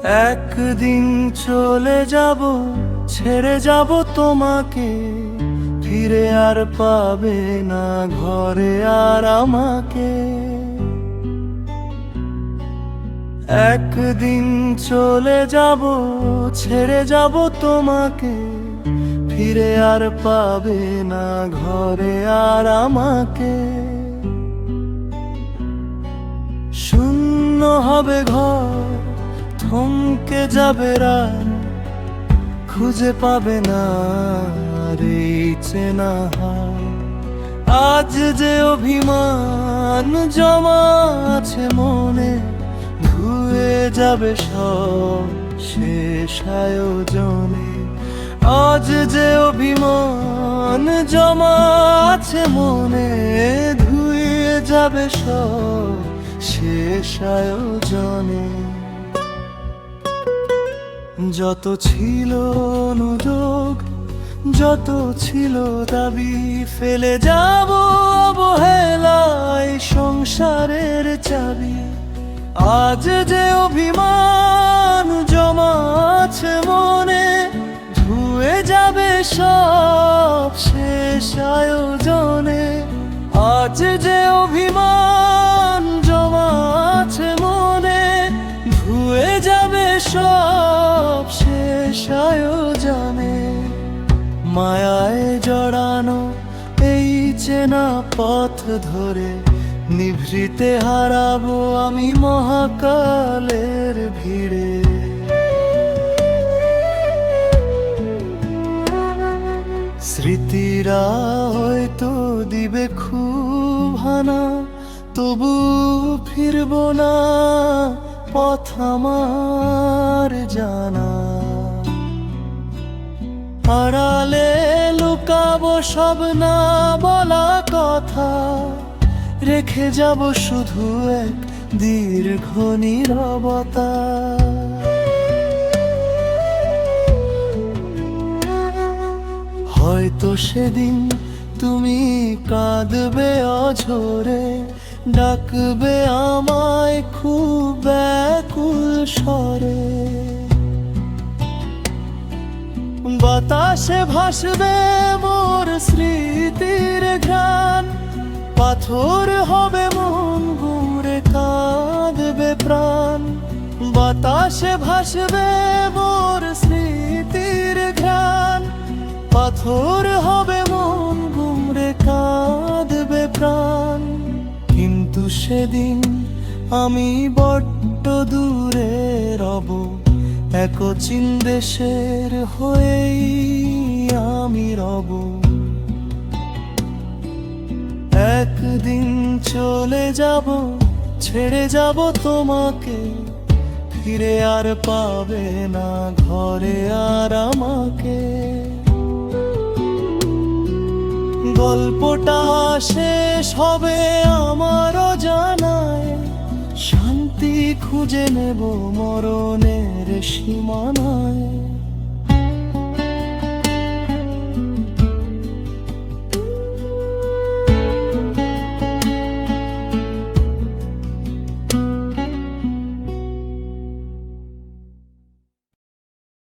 একদিন চলে যাব, ছেড়ে যাব তোমাকে, ফিরে আর পাবে না ঘরে আর আমাকে। একদিন চলে যাব, ছেড়ে যাব তোমাকে, ফিরে আর পাবে না ঘরে আর আমাকে। শূন্য হবে ঘর, থমকে যাবে রাত, খুঁজে পাবে না আর এই চেনা হাত। আজ যে অভিমান জমা আছে মনে, ধুয়ে যাবে সব শেষ আয়োজনে। আজ যে অভিমান জমা আছে মনে, ধুয়ে যাবে সব শেষ আয়োজনে। যত ছিল অনুযোগ, যত ছিল দাবি, ফেলে যাব অবহেলায় সংসারের চাবি। আজ যে অভিমান জমা আছে মনে, ধুয়ে যাবে সব শেষ আয়োজনে। আজ যে অভিমান জমা আছে মনে, ধুয়ে যাবে সব শেষ আয়োজনে। মায়ায় জড়ানো এই চেনা পথ ধরে, নিভৃতে হারাবো আমি মহাকালের ভিড়ে। স্মৃতিরা হয়তো দিবে খুব হানা, তবু ফিরবো না পথ আমার জানা। আড়ালে লুকাবো সব না বলা কথা, রেখে যাব শুধু এক দীর্ঘ নীরবতা। হয়তো সেদিন তুমি কাঁদবে অঝরে, ডাকবে আমায় খুব ব্যাকুল স্বরে। বাতাসে ভাসবে মোর স্মৃতির ঘ্রাণ, পাথর হবে মন ঘুরে কাঁদবে প্রাণ। বাতাসে ভাসবে মোর স্মৃতির ঘ্রাণ, পাথর হবে মন ঘুরে কাঁদবে প্রাণ। কিন্তু সেদিন আমি বড্ড দূরে রব, একচিন দেশের হয়েই আমি রব। একদিন চলে যাব, ছেড়ে যাব তোমাকে, ফিরে আর পাবে না ঘরে আর আমাকে। গল্পটা শেষ হবে আমারও জানায়, শান্তি খুঁজে নেব মরণের সীমানায়।